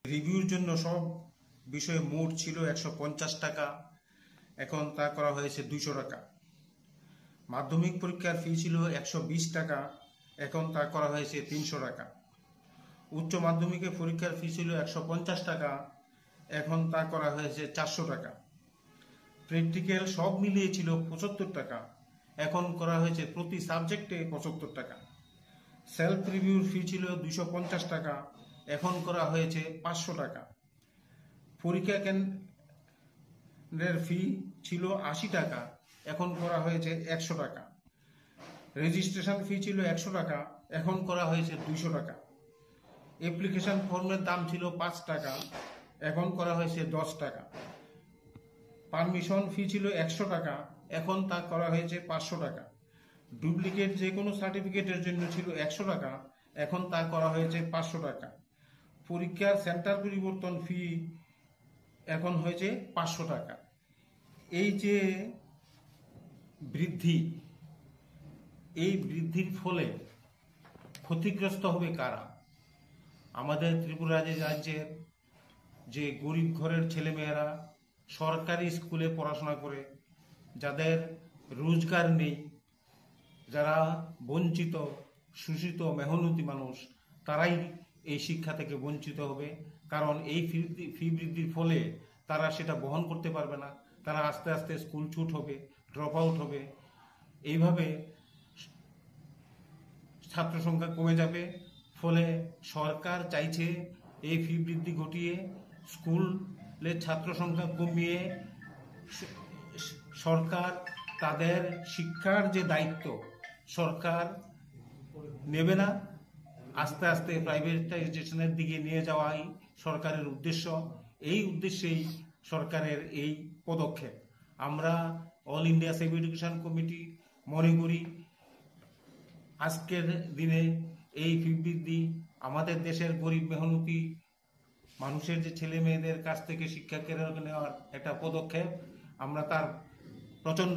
রিভিউর জন্য সব বিষয়ে মোট ছিল 150 টাকা, এখন তা করা হয়েছে 200 টাকা। মাধ্যমিক পরীক্ষার ফি ছিল 120 টাকা, এখন তা করা হয়েছে 300 টাকা। উচ্চ মাধ্যমিকের পরীক্ষার ফি ছিল 150 টাকা, এখন তা করা হয়েছে 400 টাকা। প্র্যাকটিক্যাল সব মিলিয়ে ছিল 75 টাকা, এখন করা হয়েছে প্রতি সাবজেক্টে 75 টাকা। সেলফ রিভিউর ফি ছিল 250 টাকা, এখন করা হয়েছে 500 টাকা। পরীক্ষা কেন্দ্রের ফি ছিল 80 টাকা, এখন করা হয়েছে 100 টাকা। রেজিস্ট্রেশন ফি ছিল 100 টাকা, এখন করা হয়েছে 200 টাকা। অ্যাপ্লিকেশন ফর্মের দাম ছিল 5 টাকা, এখন করা হয়েছে 10 টাকা। পারমিশন ফি ছিল 100 টাকা, এখন তা করা হয়েছে 500 টাকা। ডুপ্লিকেট যে কোনো সার্টিফিকেটের জন্য ছিল 100 টাকা, এখন তা করা হয়েছে 500 টাকা। পরীক্ষার সেন্টার পরিবর্তন ফি এখন হয়েছে 500 টাকা। এই যে বৃদ্ধি, এই বৃদ্ধির ফলে ক্ষতিগ্রস্ত হবে কারা? আমাদের ত্রিপুরা রাজ্যের যে গরিব ঘরের ছেলেমেয়েরা সরকারি স্কুলে পড়াশোনা করে, যাদের রোজগার নেই, যারা বঞ্চিত, শোষিত, মেহনতি মানুষ, তারাই এই শিক্ষা থেকে বঞ্চিত হবে। কারণ এই ফি বৃদ্ধির ফলে তারা সেটা বহন করতে পারবে না। তারা আস্তে আস্তে স্কুল ছুট হবে, ড্রপ আউট হবে। এইভাবে ছাত্র সংখ্যা কমে যাবে। ফলে সরকার চাইছে এই ফি বৃদ্ধি ঘটিয়ে স্কুলের ছাত্র সংখ্যা কমিয়ে সরকার তাদের শিক্ষার যে দায়িত্ব সরকার নেবে না, আস্তে আস্তে প্রাইভেটাইজেশনের দিকে নিয়ে যাওয়াই সরকারের উদ্দেশ্য। এই উদ্দেশ্যেই সরকারের এই পদক্ষেপ। আমরা all India save education committee মনে করি আজকের দিনে এই ফি বৃদ্ধি আমাদের দেশের গরিব মেহনতি মানুষের যে ছেলে মেয়েদের কাছ থেকে শিক্ষা কেড়ে নেওয়ার একটা পদক্ষেপ। আমরা তার প্রচন্ড